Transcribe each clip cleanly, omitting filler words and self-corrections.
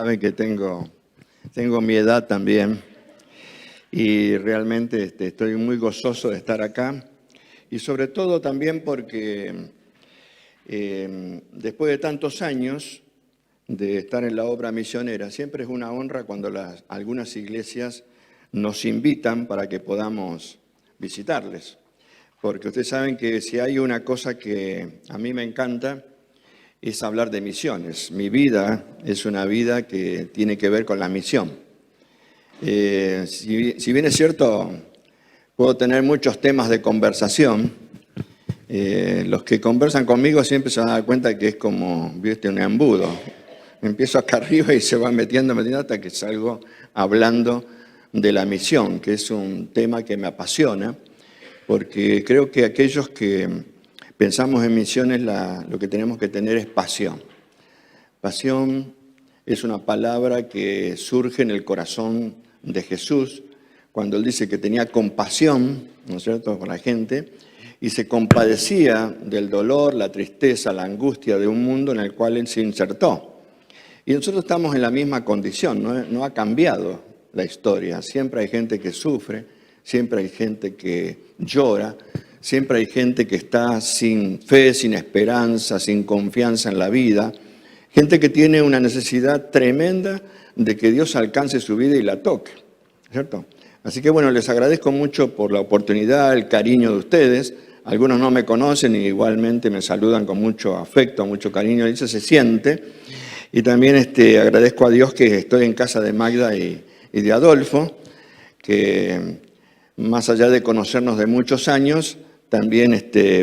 saben que tengo mi edad también y realmente estoy muy gozoso de estar acá y sobre todo también porque después de tantos años de estar en la obra misionera, siempre es una honra cuando algunas iglesias nos invitan para que podamos visitarles. Porque ustedes saben que si hay una cosa que a mí me encanta es hablar de misiones. Mi vida es una vida que tiene que ver con la misión. Si bien es cierto, puedo tener muchos temas de conversación, los que conversan conmigo siempre se van a dar cuenta que es como, viste, un embudo. Empiezo acá arriba y se van metiendo hasta que salgo hablando de la misión, que es un tema que me apasiona, porque creo que aquellos que pensamos en misiones, lo que tenemos que tener es pasión. Pasión es una palabra que surge en el corazón de Jesús, cuando Él dice que tenía compasión, ¿no es cierto?, por la gente, y se compadecía del dolor, la tristeza, la angustia de un mundo en el cual Él se insertó. Y nosotros estamos en la misma condición, no ha cambiado la historia. Siempre hay gente que sufre, siempre hay gente que llora, siempre hay gente que está sin fe, sin esperanza, sin confianza en la vida. Gente que tiene una necesidad tremenda de que Dios alcance su vida y la toque, ¿cierto? Así que bueno, les agradezco mucho por la oportunidad, el cariño de ustedes. Algunos no me conocen y igualmente me saludan con mucho afecto, mucho cariño, y eso se siente. Y también agradezco a Dios que estoy en casa de Magda y de Adolfo, que más allá de conocernos de muchos años, también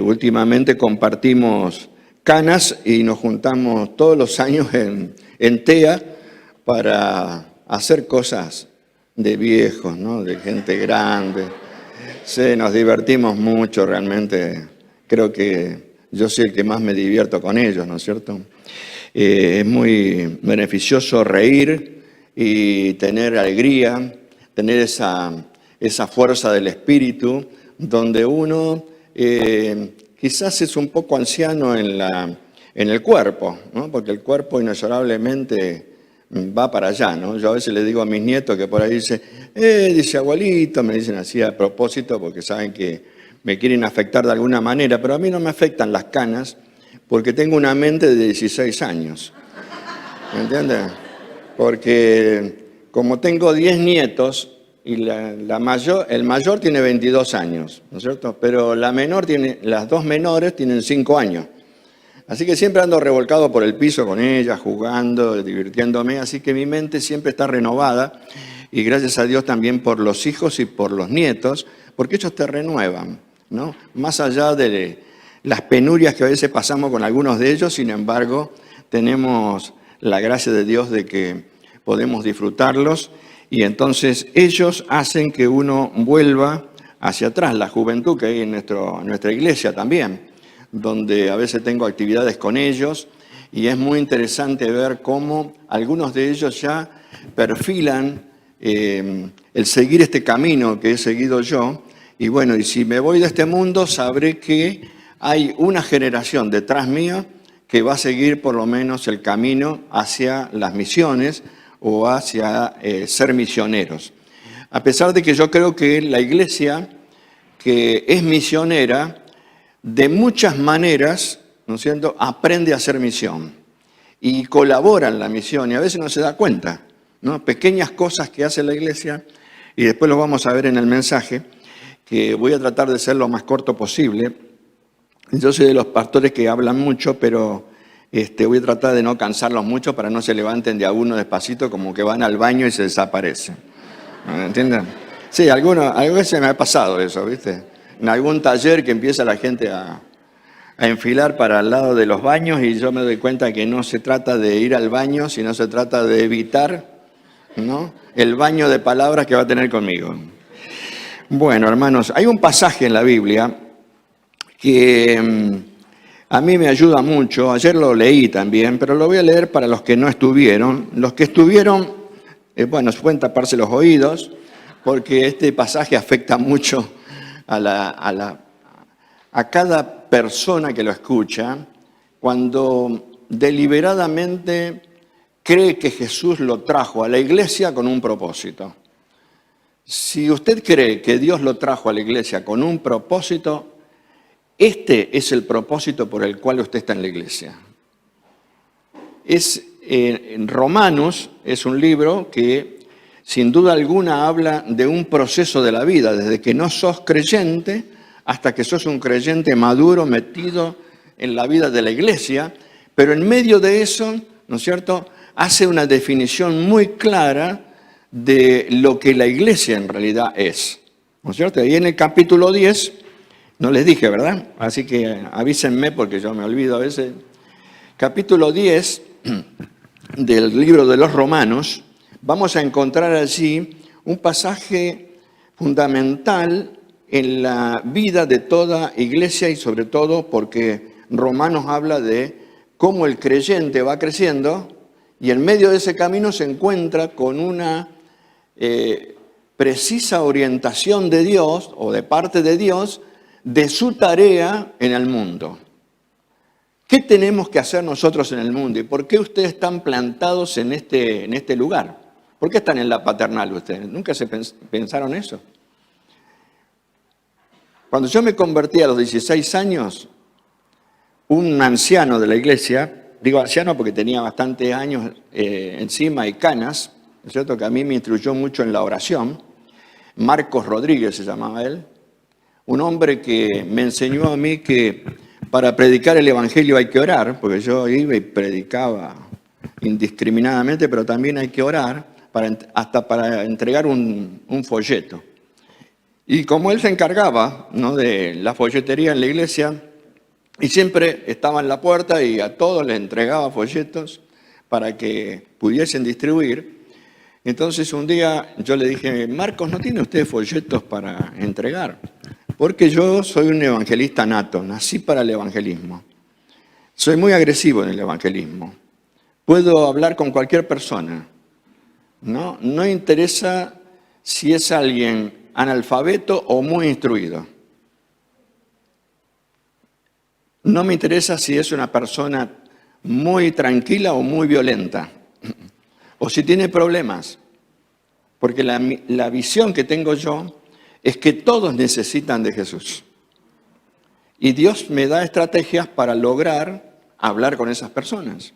últimamente compartimos canas y nos juntamos todos los años en TEA para hacer cosas de viejos, ¿no?, de gente grande. Sí, nos divertimos mucho realmente. Creo que yo soy el que más me divierto con ellos, ¿no es cierto? Es muy beneficioso reír y tener alegría, tener esa fuerza del espíritu, donde uno quizás es un poco anciano en el cuerpo, ¿no?, porque el cuerpo inexorablemente va para allá, ¿no? Yo a veces le digo a mis nietos que por ahí dice abuelito, me dicen así a propósito porque saben que me quieren afectar de alguna manera, pero a mí no me afectan las canas porque tengo una mente de 16 años, ¿me entiendes? Porque como tengo 10 nietos y el mayor tiene 22 años, ¿no es cierto? Pero las dos menores tienen 5 años. Así que siempre ando revolcado por el piso con ellas, jugando, divirtiéndome, así que mi mente siempre está renovada y gracias a Dios también por los hijos y por los nietos, porque ellos te renuevan, ¿no? Más allá de las penurias que a veces pasamos con algunos de ellos, sin embargo, tenemos la gracia de Dios de que podemos disfrutarlos y entonces ellos hacen que uno vuelva hacia atrás, la juventud que hay en nuestra iglesia también, donde a veces tengo actividades con ellos y es muy interesante ver cómo algunos de ellos ya perfilan el seguir este camino que he seguido yo. Y bueno, y si me voy de este mundo, sabré que hay una generación detrás mía que va a seguir por lo menos el camino hacia las misiones o hacia ser misioneros. A pesar de que yo creo que la iglesia que es misionera, de muchas maneras, ¿no es cierto?, aprende a hacer misión y colabora en la misión y a veces no se da cuenta, ¿no? Pequeñas cosas que hace la iglesia y después lo vamos a ver en el mensaje, que voy a tratar de ser lo más corto posible. Yo soy de los pastores que hablan mucho, pero voy a tratar de no cansarlos mucho para no se levanten de a uno despacito como que van al baño y se desaparecen. ¿Me entienden? Sí, algunas veces me ha pasado eso, ¿viste? En algún taller que empieza la gente a enfilar para el lado de los baños y yo me doy cuenta que no se trata de ir al baño, sino se trata de evitar, ¿no?, el baño de palabras que va a tener conmigo. Bueno, hermanos, hay un pasaje en la Biblia que a mí me ayuda mucho. Ayer lo leí también, pero lo voy a leer para los que no estuvieron. Los que estuvieron, bueno, pueden taparse los oídos, porque este pasaje afecta mucho a cada persona que lo escucha, cuando deliberadamente cree que Jesús lo trajo a la iglesia con un propósito. Si usted cree que Dios lo trajo a la iglesia con un propósito, este es el propósito por el cual usted está en la iglesia. Romanos es un libro que sin duda alguna habla de un proceso de la vida, desde que no sos creyente hasta que sos un creyente maduro metido en la vida de la iglesia, pero en medio de eso, ¿no es cierto?, hace una definición muy clara de lo que la iglesia en realidad es, ¿no es cierto? Y en el capítulo 10, no les dije, ¿verdad? Así que avísenme porque yo me olvido a veces. Capítulo 10 del libro de los Romanos, vamos a encontrar allí un pasaje fundamental en la vida de toda iglesia y sobre todo porque Romanos habla de cómo el creyente va creciendo y en medio de ese camino se encuentra con una precisa orientación de Dios o de parte de Dios de su tarea en el mundo. ¿Qué tenemos que hacer nosotros en el mundo? ¿Y por qué ustedes están plantados en este lugar? ¿Por qué están en la paternal ustedes? ¿Nunca se pensaron eso? Cuando yo me convertí a los 16 años, un anciano de la iglesia, digo anciano porque tenía bastantes años encima y canas, ¿no es cierto?, que a mí me instruyó mucho en la oración, Marcos Rodríguez se llamaba él, un hombre que me enseñó a mí que para predicar el evangelio hay que orar, porque yo iba y predicaba indiscriminadamente, pero también hay que orar hasta para entregar un folleto. Y como él se encargaba, ¿no?, de la folletería en la iglesia, y siempre estaba en la puerta y a todos les entregaba folletos para que pudiesen distribuir. Entonces un día yo le dije, Marcos, ¿no tiene usted folletos para entregar? Porque yo soy un evangelista nato, nací para el evangelismo. Soy muy agresivo en el evangelismo. Puedo hablar con cualquier persona. No interesa si es alguien analfabeto o muy instruido. No me interesa si es una persona muy tranquila o muy violenta, o si tiene problemas, porque la visión que tengo yo es que todos necesitan de Jesús. Y Dios me da estrategias para lograr hablar con esas personas.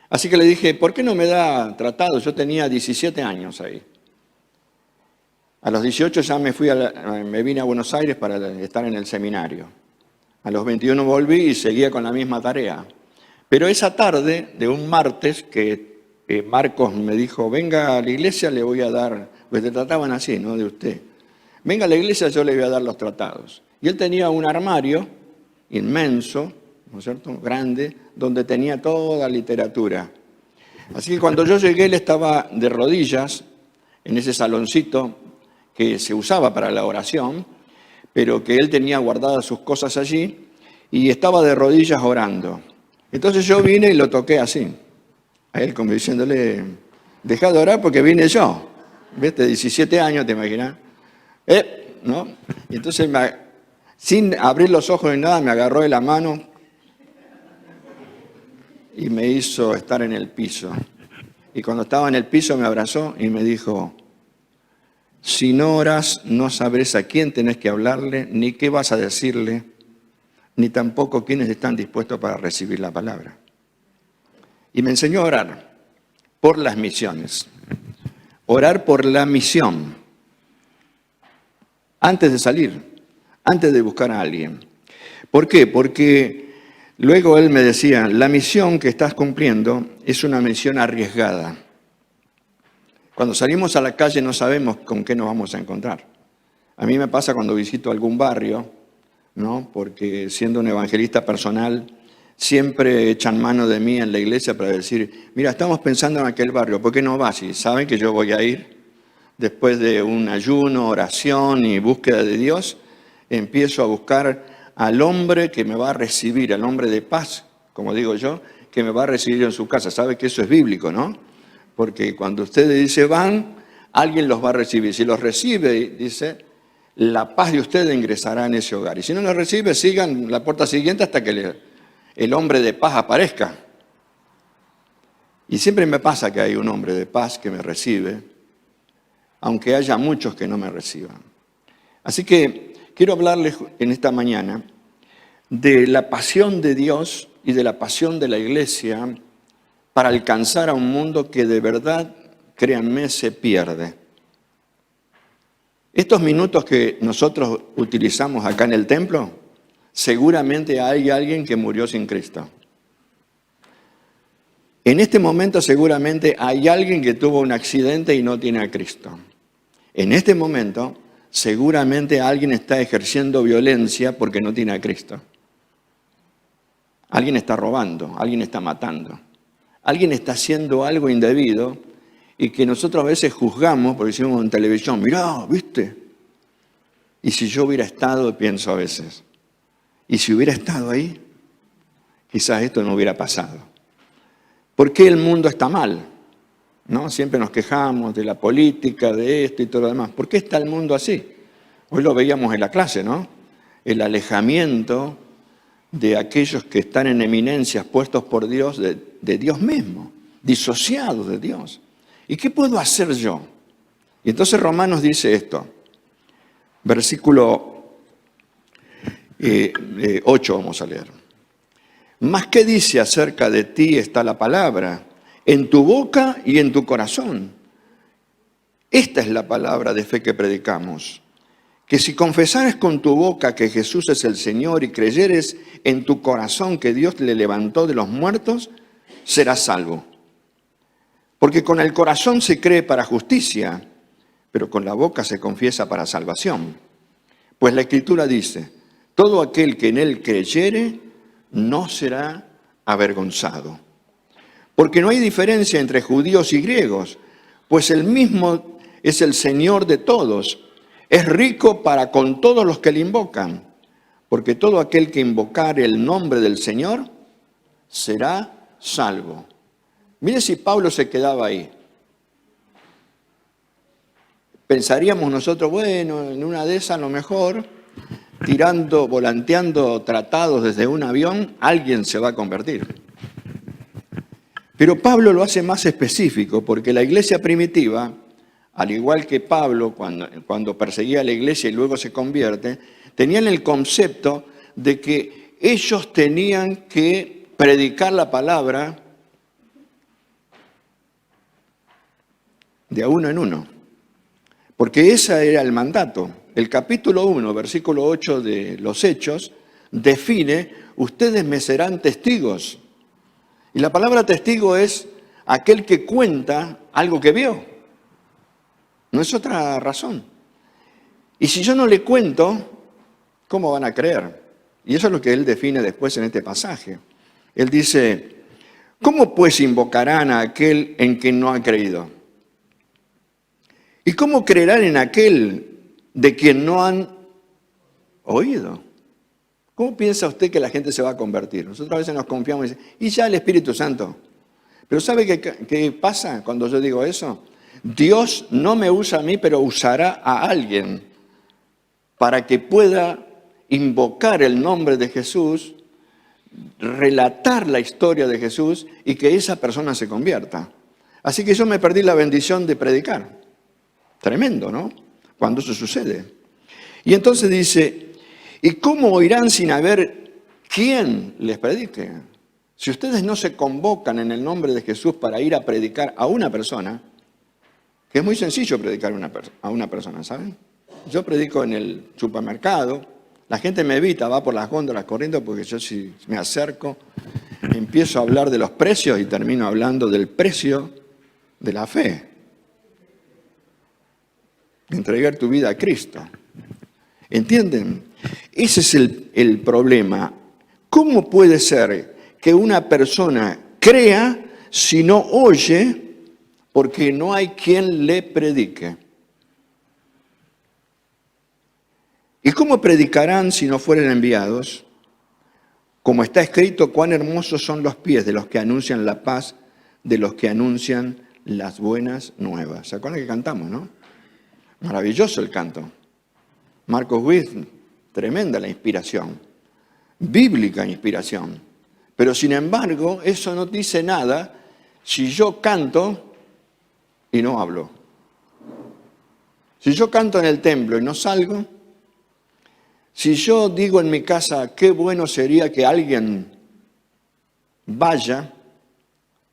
Así que le dije, ¿por qué no me da tratado? Yo tenía 17 años ahí. A los 18 ya me vine a Buenos Aires para estar en el seminario. A los 21 volví y seguía con la misma tarea. Pero esa tarde de un martes que Marcos me dijo, venga a la iglesia, le voy a dar, pues te trataban así, ¿no?, de usted. Venga a la iglesia, yo le voy a dar los tratados. Y él tenía un armario inmenso, ¿no es cierto?, grande, donde tenía toda literatura. Así que cuando yo llegué, él estaba de rodillas en ese saloncito que se usaba para la oración, pero que él tenía guardadas sus cosas allí, y estaba de rodillas orando. Entonces yo vine y lo toqué así, a él como diciéndole, dejá de orar porque vine yo. ¿Viste? 17 años, ¿te imaginas? ¿No? Y entonces, sin abrir los ojos ni nada, me agarró de la mano y me hizo estar en el piso. Y cuando estaba en el piso me abrazó y me dijo, si no oras, no sabrás a quién tenés que hablarle, ni qué vas a decirle, ni tampoco quiénes están dispuestos para recibir la palabra. Y me enseñó a orar por las misiones. Orar por la misión. Antes de salir, antes de buscar a alguien. ¿Por qué? Porque luego él me decía, la misión que estás cumpliendo es una misión arriesgada. Cuando salimos a la calle no sabemos con qué nos vamos a encontrar. A mí me pasa cuando visito algún barrio, ¿no?, porque siendo un evangelista personal, siempre echan mano de mí en la iglesia para decir, mira, estamos pensando en aquel barrio, ¿por qué no vas? Y saben que yo voy a ir. Después de un ayuno, oración y búsqueda de Dios, empiezo a buscar al hombre que me va a recibir, al hombre de paz, como digo yo, que me va a recibir en su casa. ¿Sabe que eso es bíblico, no? Porque cuando ustedes dicen van, alguien los va a recibir. Si los recibe, dice, la paz de ustedes ingresará en ese hogar. Y si no los recibe, sigan la puerta siguiente hasta que el hombre de paz aparezca. Y siempre me pasa que hay un hombre de paz que me recibe, aunque haya muchos que no me reciban. Así que quiero hablarles en esta mañana de la pasión de Dios y de la pasión de la iglesia para alcanzar a un mundo que de verdad, créanme, se pierde. Estos minutos que nosotros utilizamos acá en el templo, seguramente hay alguien que murió sin Cristo. En este momento seguramente hay alguien que tuvo un accidente y no tiene a Cristo. En este momento seguramente alguien está ejerciendo violencia porque no tiene a Cristo. Alguien está robando, alguien está matando. Alguien está haciendo algo indebido y que nosotros a veces juzgamos porque decimos en televisión, mirá, ¿viste? Y si yo hubiera estado, pienso a veces, y si hubiera estado ahí, quizás esto no hubiera pasado. ¿Por qué el mundo está mal? ¿No? Siempre nos quejamos de la política, de esto y todo lo demás. ¿Por qué está el mundo así? Hoy lo veíamos en la clase, ¿no? El alejamiento de aquellos que están en eminencias puestos por Dios, de Dios mismo, disociados de Dios. ¿Y qué puedo hacer yo? Y entonces Romanos dice esto, versículo 8 vamos a leer. Mas, ¿qué dice acerca de ti está la palabra? En tu boca y en tu corazón. Esta es la palabra de fe que predicamos. Que si confesares con tu boca que Jesús es el Señor y creyeres en tu corazón que Dios le levantó de los muertos, serás salvo. Porque con el corazón se cree para justicia, pero con la boca se confiesa para salvación. Pues la Escritura dice, todo aquel que en él creyere, no será avergonzado. Porque no hay diferencia entre judíos y griegos, pues el mismo es el Señor de todos. Es rico para con todos los que le invocan, porque todo aquel que invocare el nombre del Señor será salvo. Mire si Pablo se quedaba ahí. Pensaríamos nosotros, bueno, en una de esas a lo mejor, volanteando tratados desde un avión, alguien se va a convertir. Pero Pablo lo hace más específico, porque la iglesia primitiva, al igual que Pablo cuando perseguía a la iglesia y luego se convierte, tenían el concepto de que ellos tenían que predicar la palabra de a uno en uno, porque ese era el mandato. El capítulo 1, versículo 8 de los Hechos, define, ustedes me serán testigos. Y la palabra testigo es aquel que cuenta algo que vio. No es otra razón. Y si yo no le cuento, ¿cómo van a creer? Y eso es lo que él define después en este pasaje. Él dice, ¿cómo pues invocarán a aquel en quien no han creído? ¿Y cómo creerán en aquel de quien no han oído? ¿Cómo piensa usted que la gente se va a convertir? Nosotros a veces nos confiamos y decimos, y ya el Espíritu Santo. Pero ¿sabe qué pasa cuando yo digo eso? Dios no me usa a mí, pero usará a alguien para que pueda invocar el nombre de Jesús, relatar la historia de Jesús y que esa persona se convierta. Así que yo me perdí la bendición de predicar. Tremendo, ¿no? Cuando eso sucede. Y entonces dice, ¿y cómo oirán sin haber quien les predique? Si ustedes no se convocan en el nombre de Jesús para ir a predicar a una persona, que es muy sencillo predicar a una persona, ¿saben? Yo predico en el supermercado, la gente me evita, va por las góndolas corriendo, porque yo si me acerco, empiezo a hablar de los precios y termino hablando del precio de la fe. Entregar tu vida a Cristo. ¿Entienden? Ese es el problema. ¿Cómo puede ser que una persona crea si no oye porque no hay quien le predique? ¿Y cómo predicarán si no fueren enviados? Como está escrito, cuán hermosos son los pies de los que anuncian la paz, de los que anuncian las buenas nuevas. ¿Se acuerdan que cantamos, no? Maravilloso el canto. Marcos Witt, tremenda la inspiración, bíblica inspiración. Pero sin embargo, eso no dice nada si yo canto y no hablo. Si yo canto en el templo y no salgo, si yo digo en mi casa, qué bueno sería que alguien vaya,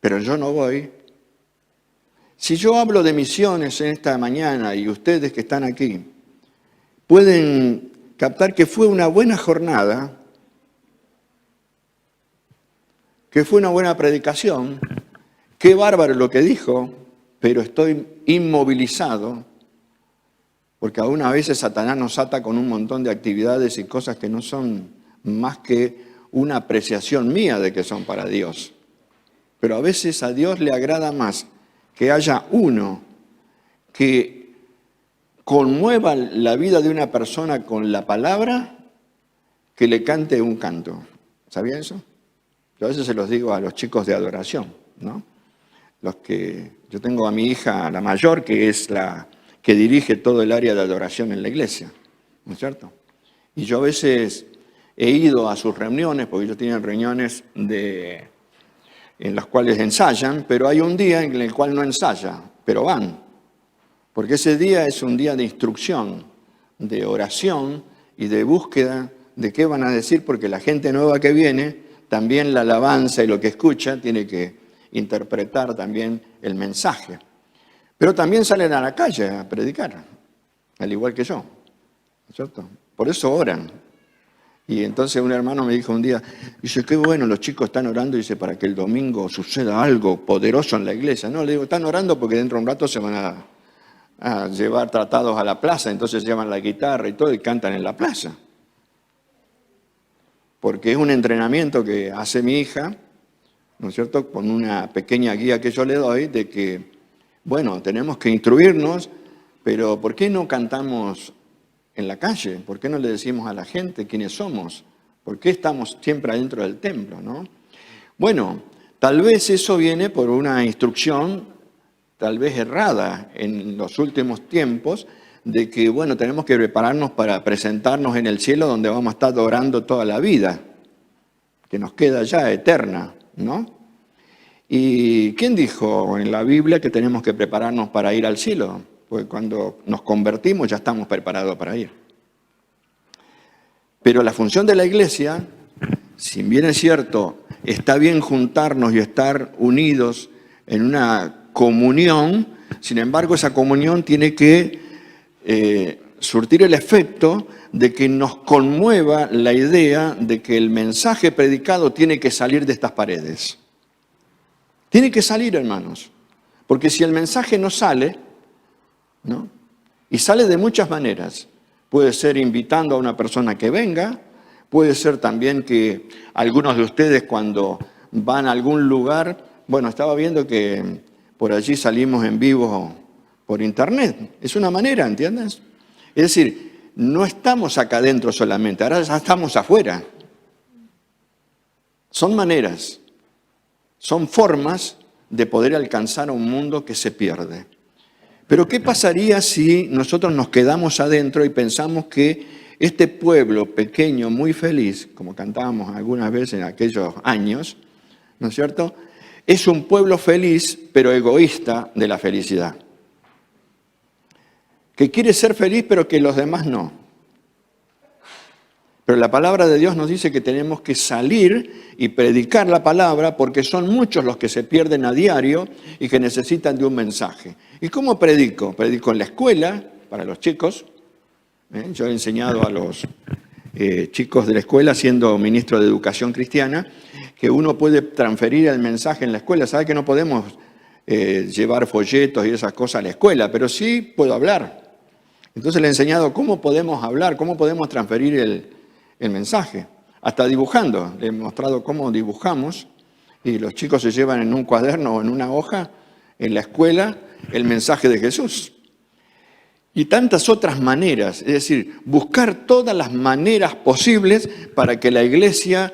pero yo no voy. Si yo hablo de misiones en esta mañana y ustedes que están aquí pueden captar que fue una buena jornada, que fue una buena predicación, qué bárbaro lo que dijo, pero estoy inmovilizado, porque aún a veces Satanás nos ata con un montón de actividades y cosas que no son más que una apreciación mía de que son para Dios. Pero a veces a Dios le agrada más que haya uno que conmueva la vida de una persona con la palabra que le cante un canto. ¿Sabía eso? Yo a veces se los digo a los chicos de adoración, ¿no? Yo tengo a mi hija, la mayor, que es la que dirige todo el área de adoración en la iglesia, ¿no es cierto? Y yo a veces he ido a sus reuniones, porque ellos tienen reuniones en las cuales ensayan, pero hay un día en el cual no ensaya, pero van. Porque ese día es un día de instrucción, de oración y de búsqueda de qué van a decir, porque la gente nueva que viene, también la alabanza y lo que escucha, tiene que interpretar también el mensaje. Pero también salen a la calle a predicar, al igual que yo, ¿no es cierto? Por eso oran. Y entonces un hermano me dijo un día, dice, qué bueno, los chicos están orando, dice, para que el domingo suceda algo poderoso en la iglesia. No, le digo, están orando porque dentro de un rato se van a llevar tratados a la plaza, entonces llevan la guitarra y todo y cantan en la plaza. Porque es un entrenamiento que hace mi hija, ¿no es cierto?, con una pequeña guía que yo le doy de que, bueno, tenemos que instruirnos, pero ¿por qué no cantamos en la calle? ¿Por qué no le decimos a la gente quiénes somos? ¿Por qué estamos siempre adentro del templo, no? Bueno, tal vez eso viene por una instrucción, tal vez errada en los últimos tiempos, de que, bueno, tenemos que prepararnos para presentarnos en el cielo donde vamos a estar adorando toda la vida, que nos queda ya eterna, ¿no? ¿Y quién dijo en la Biblia que tenemos que prepararnos para ir al cielo? Porque cuando nos convertimos ya estamos preparados para ir. Pero la función de la iglesia, si bien es cierto, está bien juntarnos y estar unidos en una comunión, sin embargo esa comunión tiene que surtir el efecto de que nos conmueva la idea de que el mensaje predicado tiene que salir de estas paredes. Tiene que salir, hermanos, porque si el mensaje no sale, ¿no? Y sale de muchas maneras. Puede ser invitando a una persona que venga, puede ser también que algunos de ustedes cuando van a algún lugar, bueno, estaba viendo que por allí salimos en vivo por internet. Es una manera, ¿entiendes? Es decir, no estamos acá adentro solamente, ahora ya estamos afuera. Son maneras, son formas de poder alcanzar a un mundo que se pierde. Pero ¿qué pasaría si nosotros nos quedamos adentro y pensamos que este pueblo pequeño, muy feliz, como cantábamos algunas veces en aquellos años, ¿no es cierto?, es un pueblo feliz, pero egoísta de la felicidad. Que quiere ser feliz, pero que los demás no. Pero la palabra de Dios nos dice que tenemos que salir y predicar la palabra porque son muchos los que se pierden a diario y que necesitan de un mensaje. ¿Y cómo predico? Predico en la escuela, para los chicos. Yo he enseñado a los chicos de la escuela, siendo ministro de Educación Cristiana, que uno puede transferir el mensaje en la escuela. Sabe que no podemos llevar folletos y esas cosas a la escuela, pero sí puedo hablar. Entonces le he enseñado cómo podemos hablar, cómo podemos transferir el mensaje. Hasta dibujando. Le he mostrado cómo dibujamos y los chicos se llevan en un cuaderno o en una hoja en la escuela el mensaje de Jesús. Y tantas otras maneras, es decir, buscar todas las maneras posibles para que la iglesia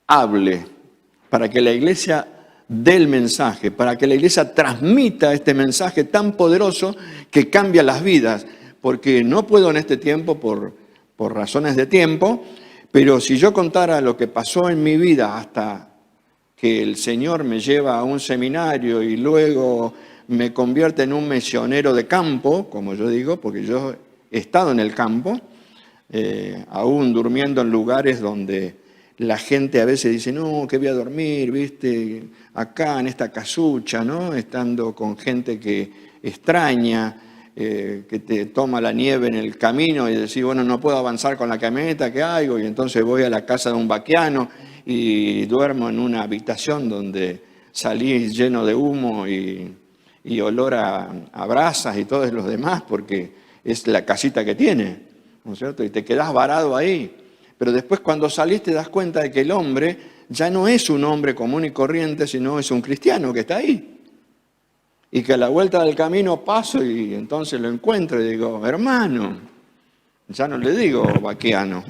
hable, para que la iglesia dé el mensaje, para que la iglesia transmita este mensaje tan poderoso que cambia las vidas. Porque no puedo en este tiempo, por razones de tiempo, pero si yo contara lo que pasó en mi vida hasta que el Señor me lleva a un seminario y luego me convierte en un misionero de campo, como yo digo, porque yo he estado en el campo, aún durmiendo en lugares donde la gente a veces dice, no, que voy a dormir, viste, acá en esta casucha, ¿no? Estando con gente que extraña, que te toma la nieve en el camino y decís, bueno, no puedo avanzar con la camioneta, ¿qué hago? Y entonces voy a la casa de un vaquiano y duermo en una habitación donde salí lleno de humo y olor a brasas y todos los demás, porque es la casita que tiene, ¿no es cierto? Y te quedás varado ahí. Pero después cuando salís te das cuenta de que el hombre ya no es un hombre común y corriente, sino es un cristiano que está ahí. Y que a la vuelta del camino paso y entonces lo encuentro y digo, hermano, ya no le digo vaquiano.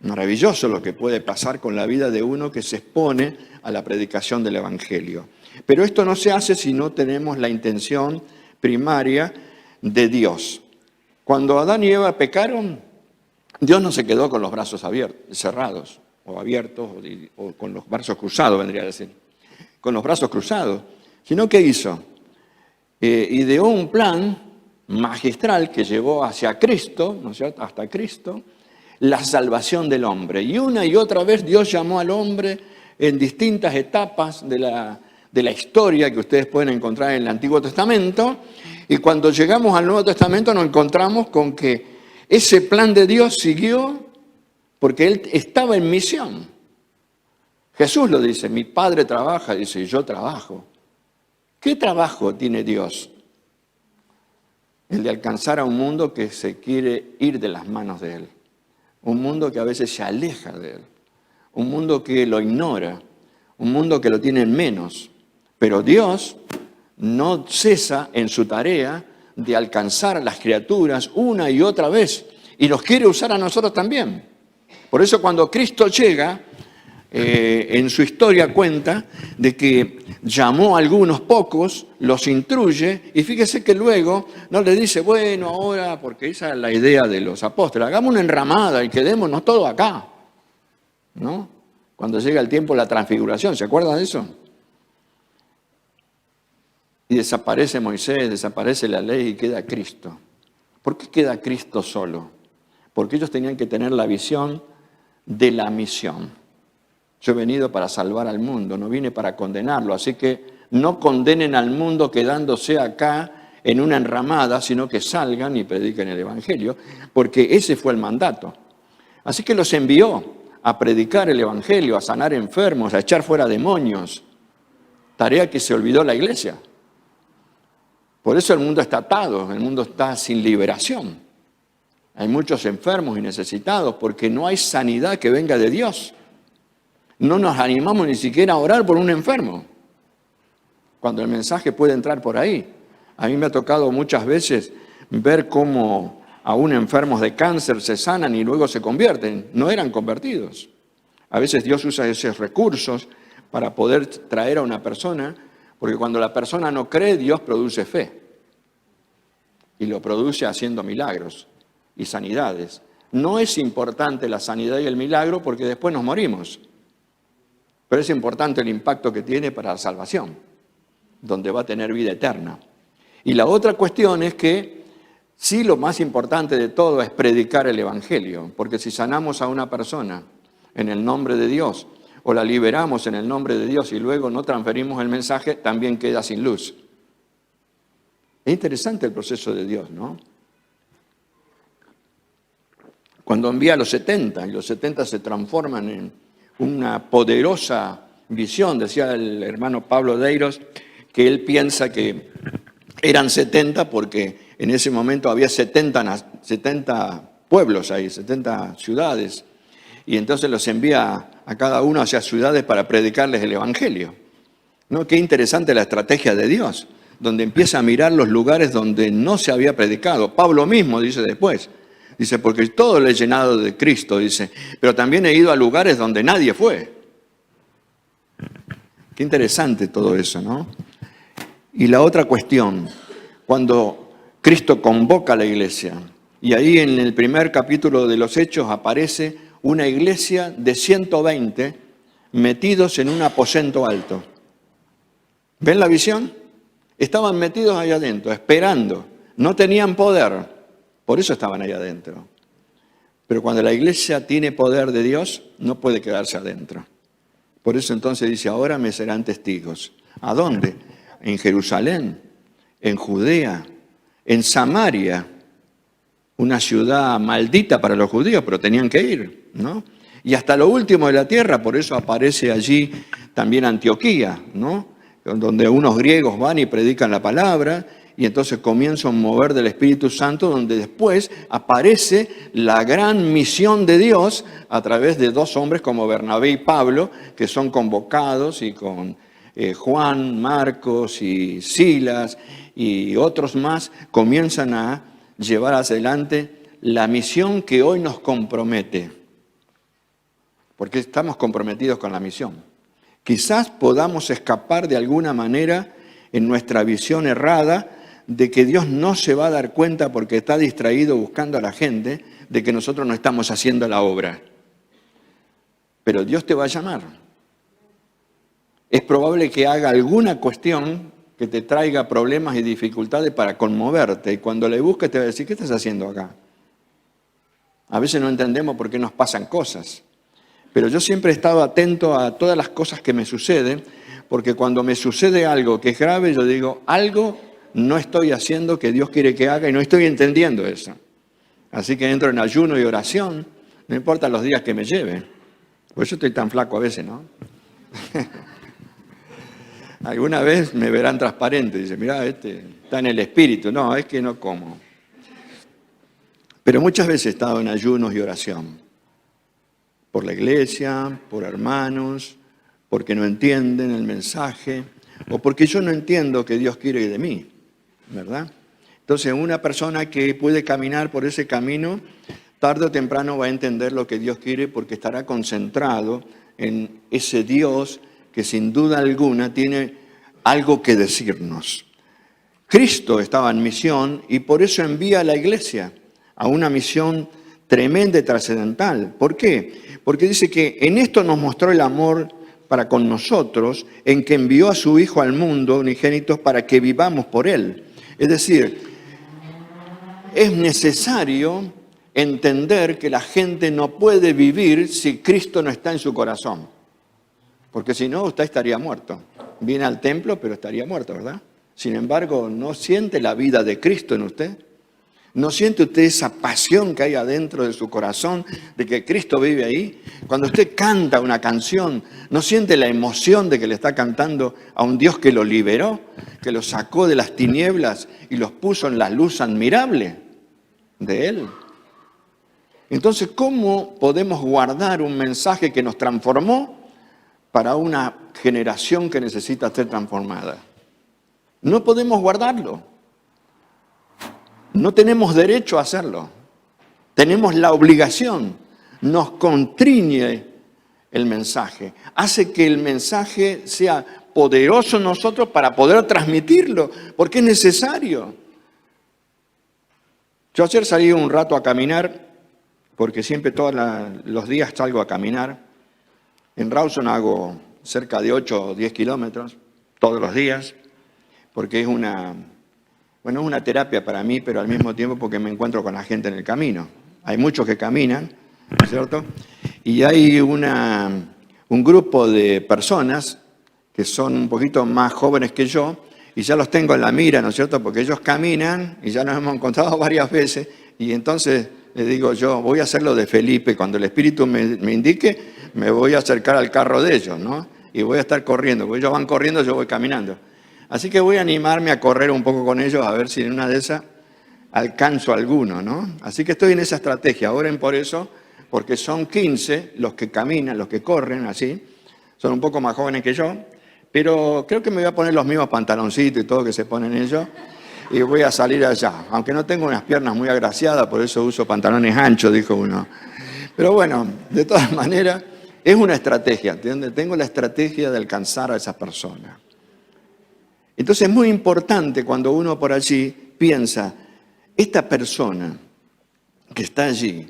Maravilloso lo que puede pasar con la vida de uno que se expone a la predicación del Evangelio. Pero esto no se hace si no tenemos la intención primaria de Dios. Cuando Adán y Eva pecaron, Dios no se quedó con los brazos cerrados o abiertos o con los brazos cruzados, vendría a decir, con los brazos cruzados, sino que hizo, ideó un plan magistral que llevó hacia Cristo, ¿no es cierto?, hasta Cristo, la salvación del hombre. Y una y otra vez Dios llamó al hombre en distintas etapas de la historia que ustedes pueden encontrar en el Antiguo Testamento, y cuando llegamos al Nuevo Testamento nos encontramos con que ese plan de Dios siguió porque Él estaba en misión. Jesús lo dice, mi Padre trabaja, dice, y yo trabajo. ¿Qué trabajo tiene Dios? El de alcanzar a un mundo que se quiere ir de las manos de Él. Un mundo que a veces se aleja de Él. Un mundo que lo ignora. Un mundo que lo tiene en menos. Pero Dios no cesa en su tarea de alcanzar a las criaturas una y otra vez. Y los quiere usar a nosotros también. Por eso cuando Cristo llega, en su historia cuenta de que llamó a algunos pocos, los instruye, y fíjese que luego no le dice, bueno, ahora, porque esa es la idea de los apóstoles, hagamos una enramada y quedémonos todos acá, ¿no? Cuando llega el tiempo de la transfiguración, ¿se acuerdan de eso? Y desaparece Moisés, desaparece la ley y queda Cristo. ¿Por qué queda Cristo solo? Porque ellos tenían que tener la visión de la misión. Yo he venido para salvar al mundo, no vine para condenarlo, así que no condenen al mundo quedándose acá en una enramada, sino que salgan y prediquen el Evangelio, porque ese fue el mandato. Así que los envió a predicar el Evangelio, a sanar enfermos, a echar fuera demonios, tarea que se olvidó la iglesia. Por eso el mundo está atado, el mundo está sin liberación. Hay muchos enfermos y necesitados porque no hay sanidad que venga de Dios. No nos animamos ni siquiera a orar por un enfermo, cuando el mensaje puede entrar por ahí. A mí me ha tocado muchas veces ver cómo aún enfermos de cáncer se sanan y luego se convierten. No eran convertidos. A veces Dios usa esos recursos para poder traer a una persona, porque cuando la persona no cree, Dios produce fe. Y lo produce haciendo milagros y sanidades. No es importante la sanidad y el milagro porque después nos morimos. Pero es importante el impacto que tiene para la salvación, donde va a tener vida eterna. Y la otra cuestión es que sí, lo más importante de todo es predicar el Evangelio, porque si sanamos a una persona en el nombre de Dios, o la liberamos en el nombre de Dios y luego no transferimos el mensaje, también queda sin luz. Es interesante el proceso de Dios, ¿no? Cuando envía a los 70, y los 70 se transforman en una poderosa visión, decía el hermano Pablo Deiros, que él piensa que eran 70 porque en ese momento había 70 pueblos ahí, 70 ciudades, y entonces los envía a cada uno hacia ciudades para predicarles el Evangelio. ¿No? Qué interesante la estrategia de Dios, donde empieza a mirar los lugares donde no se había predicado. Pablo mismo dice después, dice, porque todo lo he llenado de Cristo, dice, pero también he ido a lugares donde nadie fue. Qué interesante todo eso, ¿no? Y la otra cuestión, cuando Cristo convoca a la iglesia, y ahí en el primer capítulo de los Hechos aparece una iglesia de 120 metidos en un aposento alto. ¿Ven la visión? Estaban metidos ahí adentro, esperando. No tenían poder, por eso estaban ahí adentro. Pero cuando la iglesia tiene poder de Dios, no puede quedarse adentro. Por eso entonces dice, ahora me serán testigos. ¿A dónde? En Jerusalén, en Judea, en Samaria, una ciudad maldita para los judíos, pero tenían que ir, ¿no? Y hasta lo último de la tierra, por eso aparece allí también Antioquía, ¿no? Donde unos griegos van y predican la palabra, y entonces comienza un mover del Espíritu Santo, donde después aparece la gran misión de Dios a través de dos hombres como Bernabé y Pablo, que son convocados, y con Juan, Marcos y Silas y otros más, comienzan a llevar adelante la misión que hoy nos compromete, porque estamos comprometidos con la misión. Quizás podamos escapar de alguna manera en nuestra visión errada de que Dios no se va a dar cuenta porque está distraído buscando a la gente de que nosotros no estamos haciendo la obra. Pero Dios te va a llamar. Es probable que haga alguna cuestión que te traiga problemas y dificultades para conmoverte. Y cuando le busques te va a decir, ¿qué estás haciendo acá? A veces no entendemos por qué nos pasan cosas. Pero yo siempre he estado atento a todas las cosas que me suceden, porque cuando me sucede algo que es grave, yo digo, algo no estoy haciendo que Dios quiere que haga y no estoy entendiendo eso. Así que entro en ayuno y oración, no importa los días que me lleve. Por eso estoy tan flaco a veces, ¿no? Alguna vez me verán transparente, dice, mirá, está en el espíritu. No, es que no como. Pero muchas veces he estado en ayunos y oración. Por la iglesia, por hermanos, porque no entienden el mensaje, o porque yo no entiendo que Dios quiere de mí, ¿verdad? Entonces, una persona que puede caminar por ese camino, tarde o temprano va a entender lo que Dios quiere porque estará concentrado en ese Dios que sin duda alguna tiene algo que decirnos. Cristo estaba en misión y por eso envía a la iglesia a una misión tremenda y trascendental. ¿Por qué? Porque dice que en esto nos mostró el amor para con nosotros, en que envió a su Hijo al mundo unigénito para que vivamos por Él. Es decir, es necesario entender que la gente no puede vivir si Cristo no está en su corazón. Porque si no, usted estaría muerto. Viene al templo, pero estaría muerto, ¿verdad? Sin embargo, ¿no siente la vida de Cristo en usted? ¿No siente usted esa pasión que hay adentro de su corazón de que Cristo vive ahí? Cuando usted canta una canción, ¿no siente la emoción de que le está cantando a un Dios que lo liberó, que lo sacó de las tinieblas y los puso en la luz admirable de Él? Entonces, ¿cómo podemos guardar un mensaje que nos transformó para una generación que necesita ser transformada? No podemos guardarlo. No tenemos derecho a hacerlo. Tenemos la obligación. Nos constriñe el mensaje. Hace que el mensaje sea poderoso en nosotros para poder transmitirlo, porque es necesario. Yo ayer salí un rato a caminar, porque siempre todos los días salgo a caminar. En Rawson hago cerca de 8 o 10 kilómetros todos los días, porque es una terapia para mí, pero al mismo tiempo porque me encuentro con la gente en el camino. Hay muchos que caminan, ¿no es cierto? Y hay un grupo de personas que son un poquito más jóvenes que yo, y ya los tengo en la mira, ¿no es cierto? Porque ellos caminan, y ya nos hemos encontrado varias veces, y entonces les digo yo, voy a hacer lo de Felipe, cuando el Espíritu me indique, me voy a acercar al carro de ellos, ¿no? Y voy a estar corriendo, porque ellos van corriendo, yo voy caminando. Así que voy a animarme a correr un poco con ellos, a ver si en una de esas alcanzo alguno, ¿no? Así que estoy en esa estrategia. Oren por eso, porque son 15 los que caminan, los que corren así. Son un poco más jóvenes que yo, pero creo que me voy a poner los mismos pantaloncitos y todo que se ponen ellos y voy a salir allá. Aunque no tengo unas piernas muy agraciadas, por eso uso pantalones anchos, dijo uno. Pero bueno, de todas maneras, es una estrategia, ¿entiendes? Tengo la estrategia de alcanzar a esa persona. Entonces es muy importante cuando uno por allí piensa, esta persona que está allí,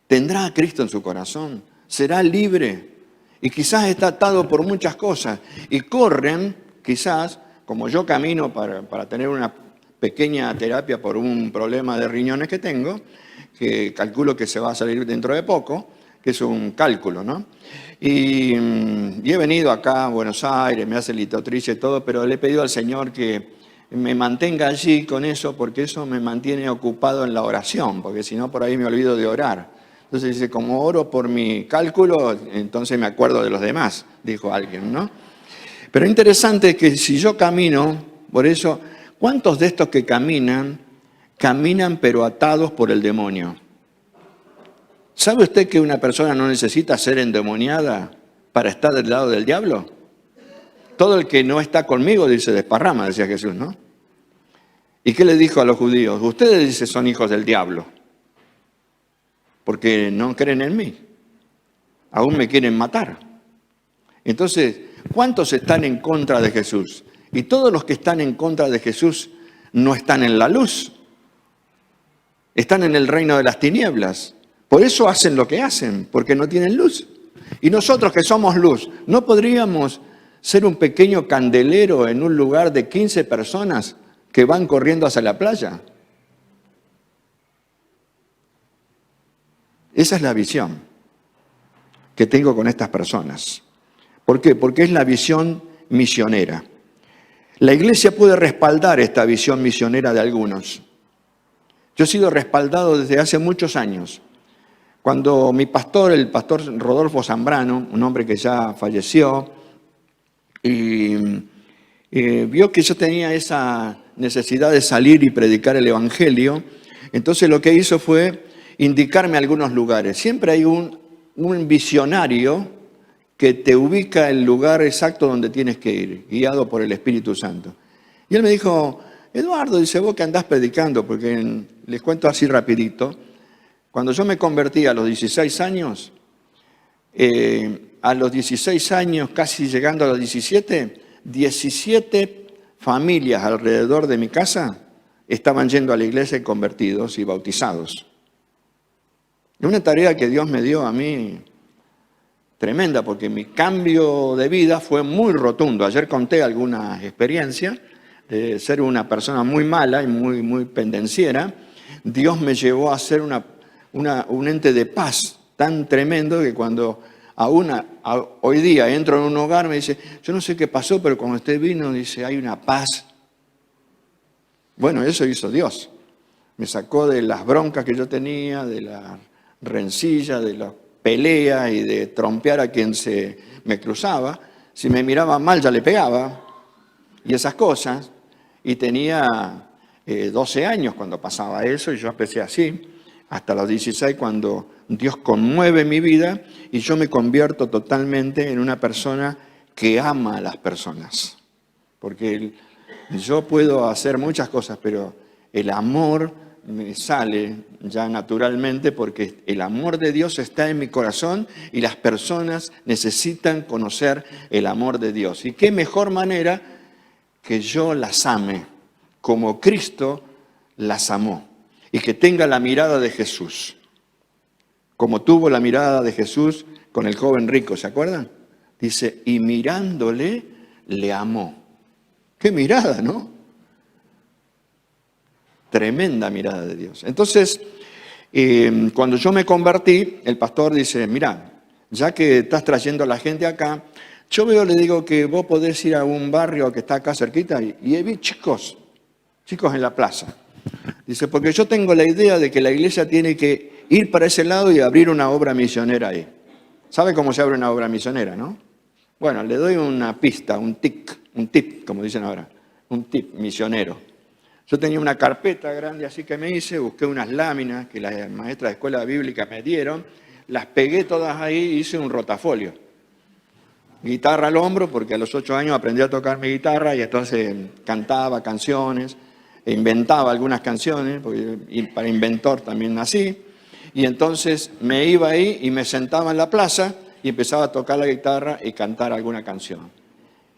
¿tendrá a Cristo en su corazón? ¿Será libre? Y quizás está atado por muchas cosas. Y corren, quizás, como yo camino para tener una pequeña terapia por un problema de riñones que tengo, que calculo que se va a salir dentro de poco, que es un cálculo, ¿no? Y he venido acá a Buenos Aires, me hace litotricia y todo, pero le he pedido al Señor que me mantenga allí con eso, porque eso me mantiene ocupado en la oración, porque si no por ahí me olvido de orar. Entonces dice, como oro por mi cálculo, entonces me acuerdo de los demás, dijo alguien, ¿no? Pero interesante que si yo camino, por eso, ¿cuántos de estos que caminan pero atados por el demonio? ¿Sabe usted que una persona no necesita ser endemoniada para estar del lado del diablo? Todo el que no está conmigo, dice, desparrama, decía Jesús, ¿no? ¿Y qué le dijo a los judíos? Ustedes, dice, son hijos del diablo, porque no creen en mí. Aún me quieren matar. Entonces, ¿cuántos están en contra de Jesús? Y todos los que están en contra de Jesús no están en la luz. Están en el reino de las tinieblas. Por eso hacen lo que hacen, porque no tienen luz. Y nosotros que somos luz, ¿no podríamos ser un pequeño candelero en un lugar de 15 personas que van corriendo hacia la playa? Esa es la visión que tengo con estas personas. ¿Por qué? Porque es la visión misionera. La iglesia puede respaldar esta visión misionera de algunos. Yo he sido respaldado desde hace muchos años. Cuando mi pastor, el pastor Rodolfo Zambrano, un hombre que ya falleció, y vio que yo tenía esa necesidad de salir y predicar el evangelio, entonces lo que hizo fue indicarme algunos lugares. Siempre hay un visionario que te ubica el lugar exacto donde tienes que ir, guiado por el Espíritu Santo. Y él me dijo, Eduardo, dice, vos que andás predicando, porque les cuento así rapidito, cuando yo me convertí a los 16 años, casi llegando a los 17 familias alrededor de mi casa estaban yendo a la iglesia y convertidos y bautizados. Es una tarea que Dios me dio a mí tremenda, porque mi cambio de vida fue muy rotundo. Ayer conté algunas experiencias de ser una persona muy mala y muy pendenciera. Dios me llevó a ser un ente de paz tan tremendo que cuando hoy día entro en un hogar me dice, yo no sé qué pasó, pero cuando usted vino, dice, hay una paz. Bueno, eso hizo Dios. Me sacó de las broncas que yo tenía, de la rencilla, de la pelea y de trompear a quien se me cruzaba. Si me miraba mal ya le pegaba y esas cosas. Y tenía 12 años cuando pasaba eso y yo empecé así, hasta los 16 cuando Dios conmueve mi vida y yo me convierto totalmente en una persona que ama a las personas. Porque yo puedo hacer muchas cosas, pero el amor me sale ya naturalmente porque el amor de Dios está en mi corazón y las personas necesitan conocer el amor de Dios. ¿Y qué mejor manera que yo las ame como Cristo las amó y que tenga la mirada de Jesús, como tuvo la mirada de Jesús con el joven rico, ¿se acuerdan? Dice, y mirándole, le amó. ¡Qué mirada!, ¿no? Tremenda mirada de Dios. Entonces, cuando yo me convertí, el pastor dice, mira, ya que estás trayendo a la gente acá, yo le digo que vos podés ir a un barrio que está acá cerquita y vi chicos en la plaza. Dice, porque yo tengo la idea de que la iglesia tiene que ir para ese lado y abrir una obra misionera ahí. ¿Sabe cómo se abre una obra misionera, no? Bueno, le doy una pista, un tip, como dicen ahora, un tip misionero. Yo tenía una carpeta grande así que me hice, busqué unas láminas que las maestras de escuela bíblica me dieron, las pegué todas ahí y hice un rotafolio. Guitarra al hombro, porque a los 8 años aprendí a tocar mi guitarra y entonces cantaba canciones, e inventaba algunas canciones, porque para inventor también nací. Y entonces me iba ahí y me sentaba en la plaza y empezaba a tocar la guitarra y cantar alguna canción.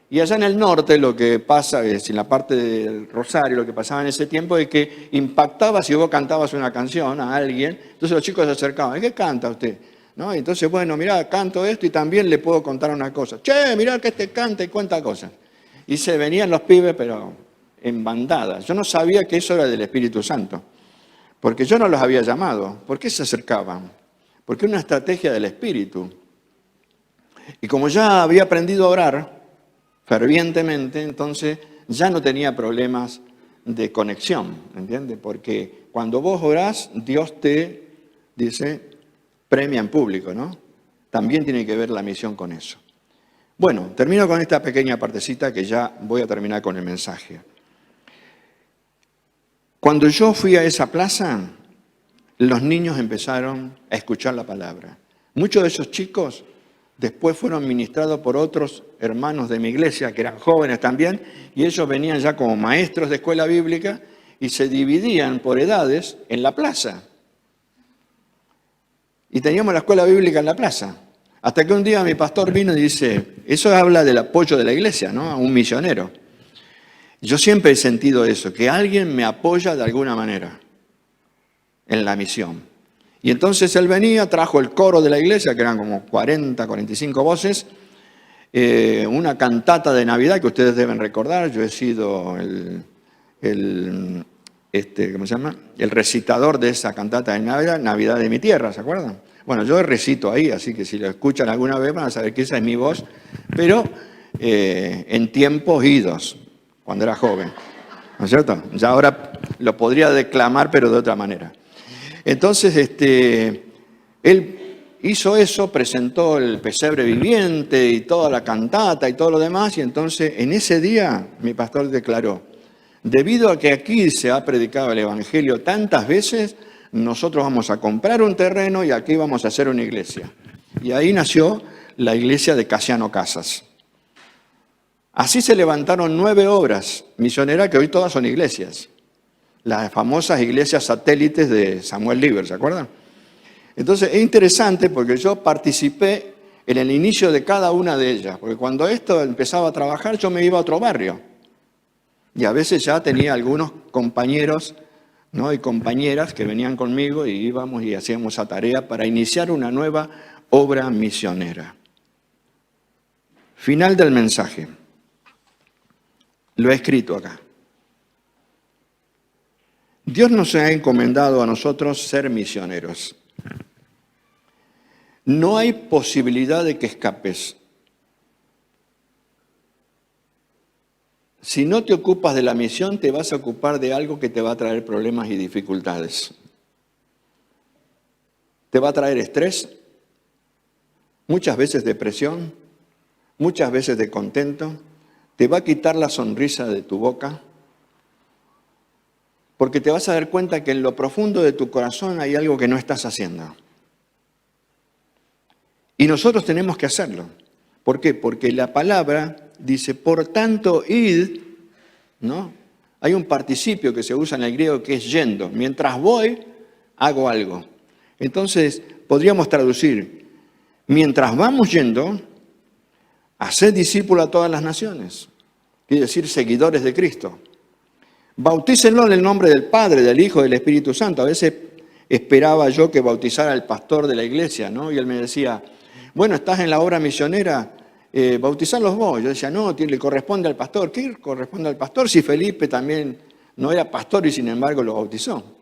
Y allá en el norte lo que pasa, es en la parte del Rosario, lo que pasaba en ese tiempo es que impactaba si vos cantabas una canción a alguien, entonces los chicos se acercaban, ¿qué canta usted? ¿no? Entonces, bueno, mirá, canto esto y también le puedo contar una cosa. Che, mirá que este canta y cuenta cosas. Y se venían los pibes, pero en bandadas. Yo no sabía que eso era del Espíritu Santo, porque yo no los había llamado. ¿Por qué se acercaban? Porque es una estrategia del Espíritu. Y como ya había aprendido a orar fervientemente, entonces ya no tenía problemas de conexión, ¿entiendes? Porque cuando vos orás, Dios te, dice, premia en público, ¿no? También tiene que ver la misión con eso. Bueno, termino con esta pequeña partecita que ya voy a terminar con el mensaje. Cuando yo fui a esa plaza, los niños empezaron a escuchar la palabra. Muchos de esos chicos después fueron ministrados por otros hermanos de mi iglesia, que eran jóvenes también, y ellos venían ya como maestros de escuela bíblica y se dividían por edades en la plaza. Y teníamos la escuela bíblica en la plaza. Hasta que un día mi pastor vino y dice, eso habla del apoyo de la iglesia, ¿no? A un misionero. Yo siempre he sentido eso, que alguien me apoya de alguna manera en la misión. Y entonces él venía, trajo el coro de la iglesia, que eran como 40, 45 voces, una cantata de Navidad que ustedes deben recordar. Yo he sido ¿cómo se llama? El recitador de esa cantata de Navidad, Navidad de mi tierra, ¿se acuerdan? Bueno, yo recito ahí, así que si lo escuchan alguna vez van a saber que esa es mi voz, pero en tiempos idos, cuando era joven, ¿no es cierto? Ya ahora lo podría declamar, pero de otra manera. Entonces, él hizo eso, presentó el pesebre viviente y toda la cantata y todo lo demás, y entonces en ese día mi pastor declaró, debido a que aquí se ha predicado el Evangelio tantas veces, nosotros vamos a comprar un terreno y aquí vamos a hacer una iglesia. Y ahí nació la iglesia de Casiano Casas. Así se levantaron 9 obras misioneras que hoy todas son iglesias. Las famosas iglesias satélites de Samuel Lieber, ¿se acuerdan? Entonces es interesante porque yo participé en el inicio de cada una de ellas, porque cuando esto empezaba a trabajar yo me iba a otro barrio y a veces ya tenía algunos compañeros, ¿no? Y compañeras que venían conmigo y íbamos y hacíamos esa tarea para iniciar una nueva obra misionera. Final del mensaje. Lo he escrito acá. Dios nos ha encomendado a nosotros ser misioneros. No hay posibilidad de que escapes. Si no te ocupas de la misión, te vas a ocupar de algo que te va a traer problemas y dificultades. Te va a traer estrés, muchas veces depresión, muchas veces descontento, te va a quitar la sonrisa de tu boca, porque te vas a dar cuenta que en lo profundo de tu corazón hay algo que no estás haciendo. Y nosotros tenemos que hacerlo. ¿Por qué? Porque la palabra dice, por tanto, id, ¿no? Hay un participio que se usa en el griego que es yendo. Mientras voy, hago algo. Entonces, podríamos traducir, mientras vamos yendo, haced discípulos a todas las naciones. Quiere decir, seguidores de Cristo. Bautícenlo en el nombre del Padre, del Hijo, del Espíritu Santo. A veces esperaba yo que bautizara al pastor de la iglesia, ¿no? Y él me decía, bueno, estás en la obra misionera, bautizarlos vos. Yo decía, no, le corresponde al pastor. ¿Qué corresponde al pastor? Si Felipe también no era pastor y sin embargo lo bautizó.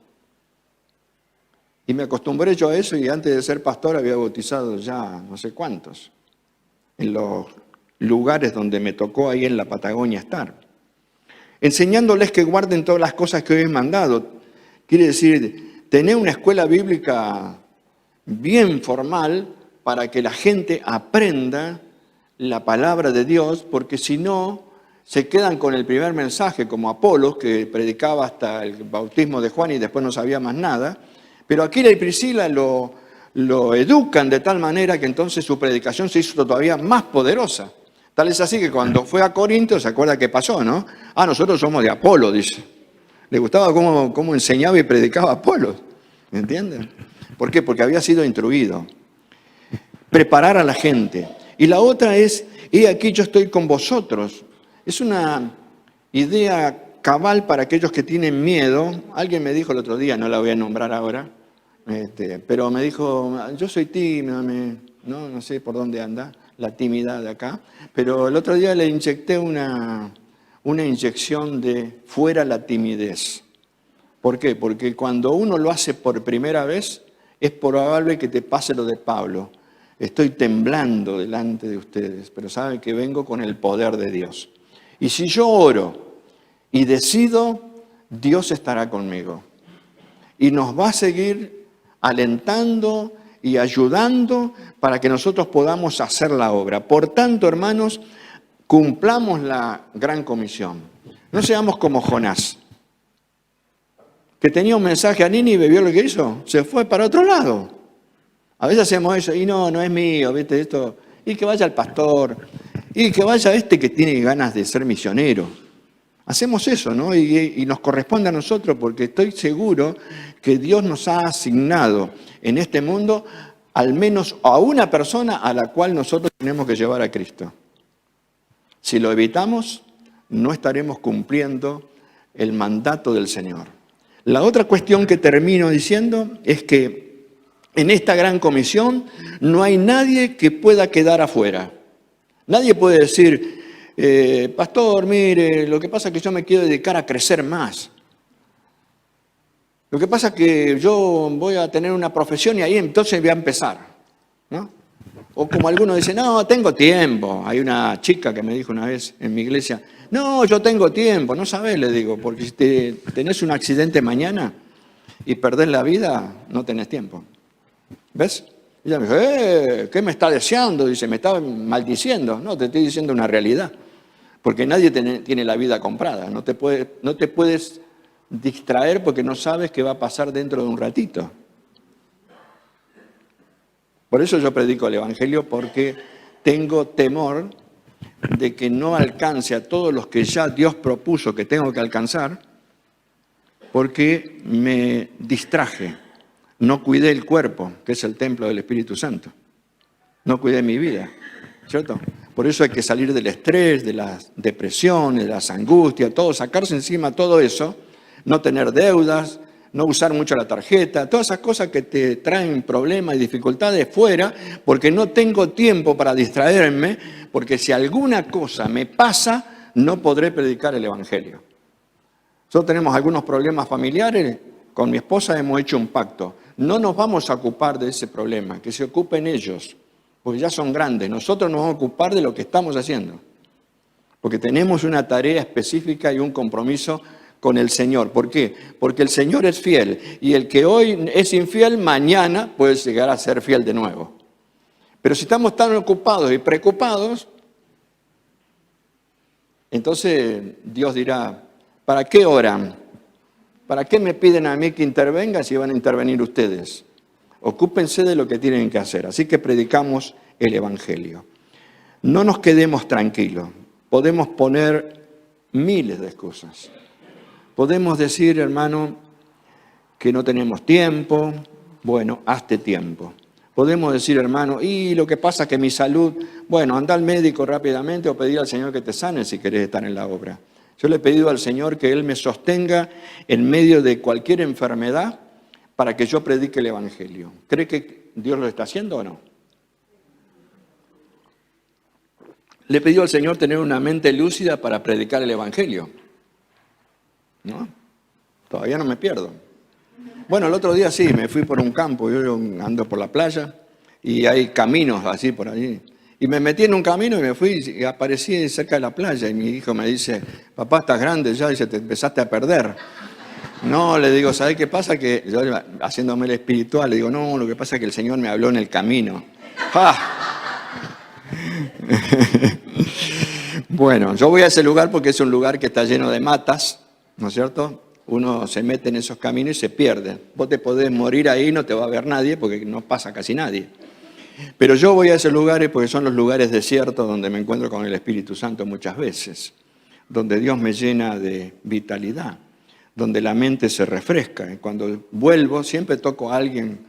Y me acostumbré yo a eso y antes de ser pastor había bautizado ya no sé cuántos, en los lugares donde me tocó ahí en la Patagonia estar. Enseñándoles que guarden todas las cosas que os he mandado. Quiere decir, tener una escuela bíblica bien formal para que la gente aprenda la palabra de Dios, porque si no, se quedan con el primer mensaje, como Apolos, que predicaba hasta el bautismo de Juan y después no sabía más nada. Pero Aquila y Priscila lo educan de tal manera que entonces su predicación se hizo todavía más poderosa. Tal es así que cuando fue a Corinto, ¿se acuerda qué pasó, no? Nosotros somos de Apolo, dice. Le gustaba cómo enseñaba y predicaba Apolo, ¿me entienden? ¿Por qué? Porque había sido instruido. Preparar a la gente. Y la otra es, he aquí yo estoy con vosotros. Es una idea cabal para aquellos que tienen miedo. Alguien me dijo el otro día, no la voy a nombrar ahora, Pero me dijo, yo soy tímida, no sé por dónde anda la timidez de acá, pero el otro día le inyecté una inyección de fuera la timidez. ¿Por qué? Porque cuando uno lo hace por primera vez, es probable que te pase lo de Pablo. Estoy temblando delante de ustedes, pero saben que vengo con el poder de Dios. Y si yo oro y decido, Dios estará conmigo. Y nos va a seguir alentando y ayudando para que nosotros podamos hacer la obra. Por tanto, hermanos, cumplamos la gran comisión. No seamos como Jonás, que tenía un mensaje a Nínive y vio lo que hizo, se fue para otro lado. A veces hacemos eso, y no es mío, ¿viste? Esto, y que vaya el pastor, y que vaya este que tiene ganas de ser misionero. Hacemos eso, ¿no? Y nos corresponde a nosotros, porque estoy seguro que Dios nos ha asignado en este mundo al menos a una persona a la cual nosotros tenemos que llevar a Cristo. Si lo evitamos, no estaremos cumpliendo el mandato del Señor. La otra cuestión que termino diciendo es que en esta gran comisión no hay nadie que pueda quedar afuera. Nadie puede decir, pastor, mire, lo que pasa es que yo me quiero dedicar a crecer más. Lo que pasa es que yo voy a tener una profesión y ahí entonces voy a empezar, ¿no? O como algunos dicen, no, tengo tiempo. Hay una chica que me dijo una vez en mi iglesia, no, yo tengo tiempo. No sabés, le digo, porque si tenés un accidente mañana y perdés la vida, no tenés tiempo. ¿Ves? Y ella me dijo, ¿qué me está deseando? Dice, me está maldiciendo. No, te estoy diciendo una realidad. Porque nadie tiene la vida comprada. No te puedes distraer porque no sabes qué va a pasar dentro de un ratito. Por eso yo predico el Evangelio, porque tengo temor de que no alcance a todos los que ya Dios propuso que tengo que alcanzar, porque me distraje. No cuidé el cuerpo, que es el templo del Espíritu Santo. No cuidé mi vida, ¿cierto? Por eso hay que salir del estrés, de las depresiones, de las angustias, todo, sacarse encima todo eso, no tener deudas, no usar mucho la tarjeta, todas esas cosas que te traen problemas y dificultades fuera, porque no tengo tiempo para distraerme, porque si alguna cosa me pasa, no podré predicar el Evangelio. Nosotros tenemos algunos problemas familiares, con mi esposa hemos hecho un pacto. No nos vamos a ocupar de ese problema, que se ocupen ellos, porque ya son grandes. Nosotros nos vamos a ocupar de lo que estamos haciendo, porque tenemos una tarea específica y un compromiso con el Señor. ¿Por qué? Porque el Señor es fiel, y el que hoy es infiel, mañana puede llegar a ser fiel de nuevo. Pero si estamos tan ocupados y preocupados, entonces Dios dirá, ¿para qué oran? ¿Para qué me piden a mí que intervenga si van a intervenir ustedes? Ocúpense de lo que tienen que hacer. Así que predicamos el Evangelio. No nos quedemos tranquilos. Podemos poner miles de excusas. Podemos decir, hermano, que no tenemos tiempo. Bueno, hazte tiempo. Podemos decir, hermano, y lo que pasa es que mi salud, bueno, anda al médico rápidamente o pedir al Señor que te sane si querés estar en la obra. Yo le he pedido al Señor que Él me sostenga en medio de cualquier enfermedad para que yo predique el Evangelio. ¿Cree que Dios lo está haciendo o no? Le he pedido al Señor tener una mente lúcida para predicar el Evangelio. ¿No? Todavía no me pierdo. Bueno, el otro día sí, me fui por un campo, yo ando por la playa y hay caminos así por allí. Y me metí en un camino y me fui y aparecí cerca de la playa y mi hijo me dice, papá, estás grande ya, dice, te empezaste a perder. No, le digo, ¿sabes qué pasa? Que yo, haciéndome el espiritual, le digo, no, lo que pasa es que el Señor me habló en el camino. ¡Ah! Bueno, yo voy a ese lugar porque es un lugar que está lleno de matas, ¿no es cierto? Uno se mete en esos caminos y se pierde. Vos te podés morir ahí, no te va a ver nadie porque no pasa casi nadie. Pero yo voy a esos lugares porque son los lugares desiertos donde me encuentro con el Espíritu Santo muchas veces, donde Dios me llena de vitalidad, donde la mente se refresca. Y cuando vuelvo siempre toco a alguien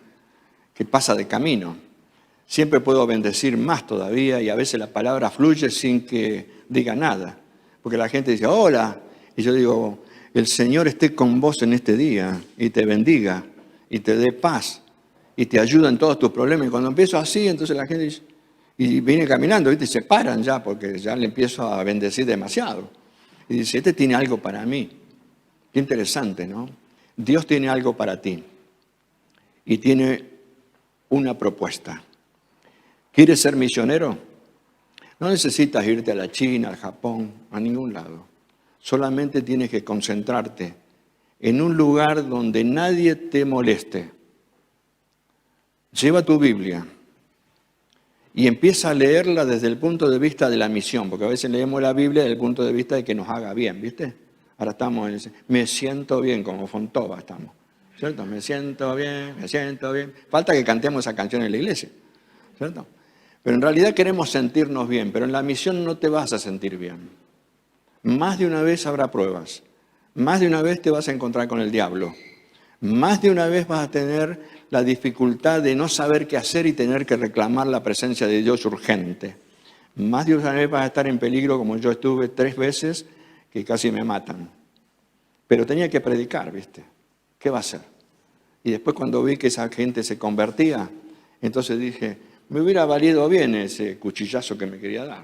que pasa de camino. Siempre puedo bendecir más todavía y a veces la palabra fluye sin que diga nada. Porque la gente dice, hola, y yo digo, el Señor esté con vos en este día y te bendiga y te dé paz. y te ayuda en todos tus problemas. Y cuando empiezo así, entonces la gente dice, y viene caminando, ¿viste? Y se paran ya, porque ya le empiezo a bendecir demasiado. Y dice, este tiene algo para mí. Qué interesante, ¿no? Dios tiene algo para ti. Y tiene una propuesta. ¿Quieres ser misionero? No necesitas irte a la China, al Japón, a ningún lado. Solamente tienes que concentrarte en un lugar donde nadie te moleste. Lleva tu Biblia y empieza a leerla desde el punto de vista de la misión, porque a veces leemos la Biblia desde el punto de vista de que nos haga bien, ¿viste? Ahora estamos en ese, me siento bien, como Fontova estamos, ¿cierto? Me siento bien, me siento bien. Falta que cantemos esa canción en la iglesia, ¿cierto? Pero en realidad queremos sentirnos bien, pero en la misión no te vas a sentir bien. Más de una vez habrá pruebas, más de una vez te vas a encontrar con el diablo, más de una vez vas a tener la dificultad de no saber qué hacer y tener que reclamar la presencia de Dios urgente. Más de una vez vas a estar en peligro, como yo estuve 3 veces, que casi me matan. Pero tenía que predicar, ¿viste? ¿Qué va a hacer? Y después cuando vi que esa gente se convertía, entonces dije, me hubiera valido bien ese cuchillazo que me quería dar.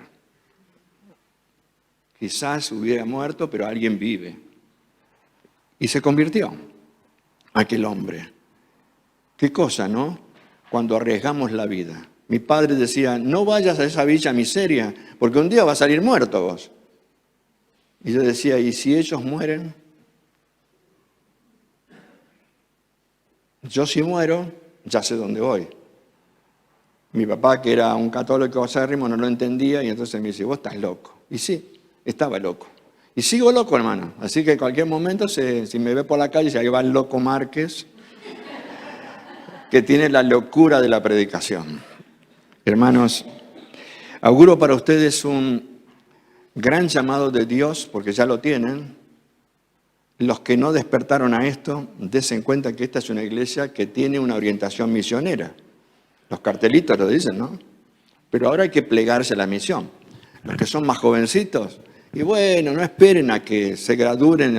Quizás hubiera muerto, pero alguien vive. Y se convirtió aquel hombre. Qué cosa, ¿no? Cuando arriesgamos la vida. Mi padre decía, no vayas a esa villa miseria, porque un día vas a salir muerto vos. Y yo decía, ¿y si ellos mueren? Yo si muero, ya sé dónde voy. Mi papá, que era un católico acérrimo, no lo entendía y entonces me dice, vos estás loco. Y sí, estaba loco. Y sigo loco, hermano. Así que en cualquier momento, si me ve por la calle, ahí va el loco Márquez, que tiene la locura de la predicación. Hermanos, auguro para ustedes un gran llamado de Dios, porque ya lo tienen. Los que no despertaron a esto, dense cuenta que esta es una iglesia que tiene una orientación misionera. Los cartelitos lo dicen, ¿no? Pero ahora hay que plegarse a la misión. Los que son más jovencitos, y bueno, no esperen a que se gradúen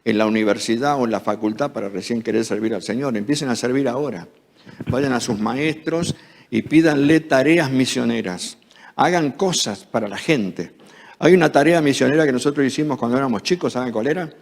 en la universidad o en la facultad para recién querer servir al Señor. Empiecen a servir ahora. Vayan a sus maestros y pídanle tareas misioneras. Hagan cosas para la gente. Hay una tarea misionera que nosotros hicimos cuando éramos chicos, ¿saben cuál era?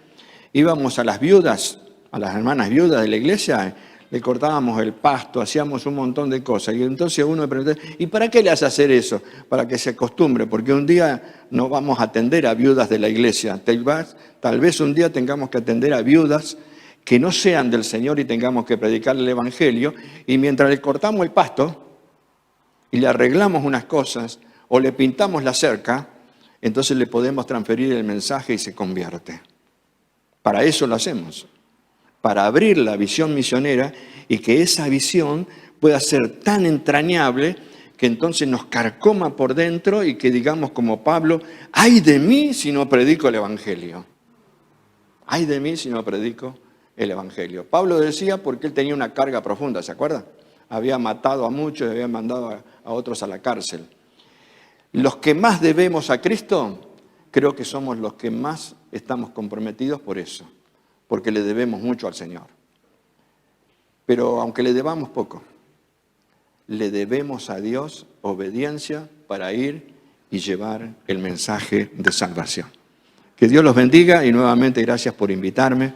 Íbamos a las viudas, a las hermanas viudas de la iglesia, le cortábamos el pasto, hacíamos un montón de cosas. Y entonces uno me preguntó, ¿y para qué le hace hacer eso? Para que se acostumbre, porque un día no vamos a atender a viudas de la iglesia. Tal vez un día tengamos que atender a viudas que no sean del Señor y tengamos que predicar el Evangelio. Y mientras le cortamos el pasto y le arreglamos unas cosas o le pintamos la cerca, entonces le podemos transferir el mensaje y se convierte. Para eso lo hacemos. Para abrir la visión misionera y que esa visión pueda ser tan entrañable que entonces nos carcoma por dentro y que digamos como Pablo, ¡ay de mí si no predico el Evangelio! ¡Ay de mí si no predico el Evangelio! Pablo decía porque él tenía una carga profunda, ¿se acuerdan? Había matado a muchos y había mandado a otros a la cárcel. Los que más debemos a Cristo, creo que somos los que más estamos comprometidos por eso. Porque le debemos mucho al Señor. Pero aunque le debamos poco, le debemos a Dios obediencia para ir y llevar el mensaje de salvación. Que Dios los bendiga y nuevamente gracias por invitarme.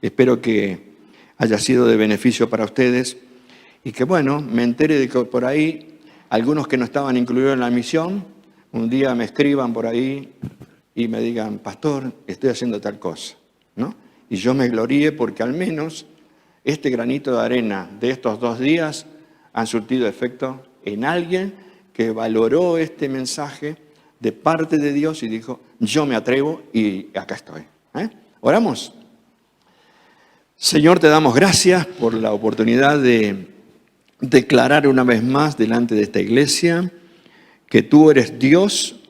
Espero que haya sido de beneficio para ustedes y que bueno, me entere de que por ahí algunos que no estaban incluidos en la misión, un día me escriban por ahí y me digan, pastor, estoy haciendo tal cosa, ¿no? Y yo me gloríe porque al menos este granito de arena de estos 2 días han surtido efecto en alguien que valoró este mensaje de parte de Dios y dijo, yo me atrevo y acá estoy. ¿Oramos? Señor, te damos gracias por la oportunidad de declarar una vez más delante de esta iglesia que tú eres Dios,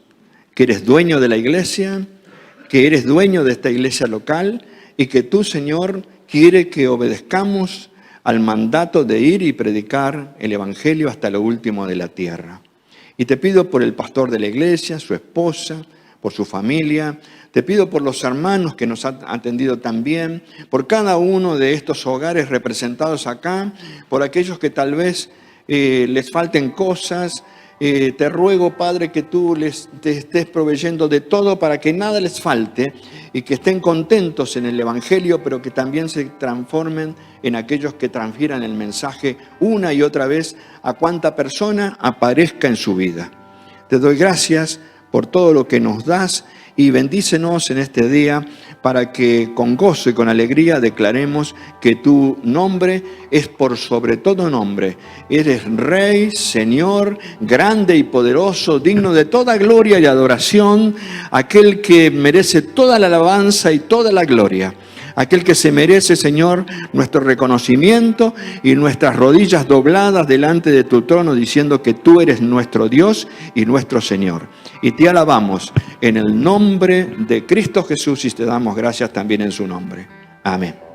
que eres dueño de la iglesia, que eres dueño de esta iglesia local, y que tú, Señor, quiere que obedezcamos al mandato de ir y predicar el Evangelio hasta lo último de la tierra. Y te pido por el pastor de la iglesia, su esposa, por su familia. Te pido por los hermanos que nos han atendido también, por cada uno de estos hogares representados acá, por aquellos que tal vez les falten cosas. Te ruego, Padre, que tú te estés proveyendo de todo para que nada les falte y que estén contentos en el Evangelio, pero que también se transformen en aquellos que transfieran el mensaje una y otra vez a cuanta persona aparezca en su vida. Te doy gracias por todo lo que nos das y bendícenos en este día para que con gozo y con alegría declaremos que tu nombre es por sobre todo nombre. Eres Rey, Señor, grande y poderoso, digno de toda gloria y adoración, aquel que merece toda la alabanza y toda la gloria. Aquel que se merece, Señor, nuestro reconocimiento y nuestras rodillas dobladas delante de tu trono, diciendo que tú eres nuestro Dios y nuestro Señor. Y te alabamos en el nombre de Cristo Jesús y te damos gracias también en su nombre. Amén.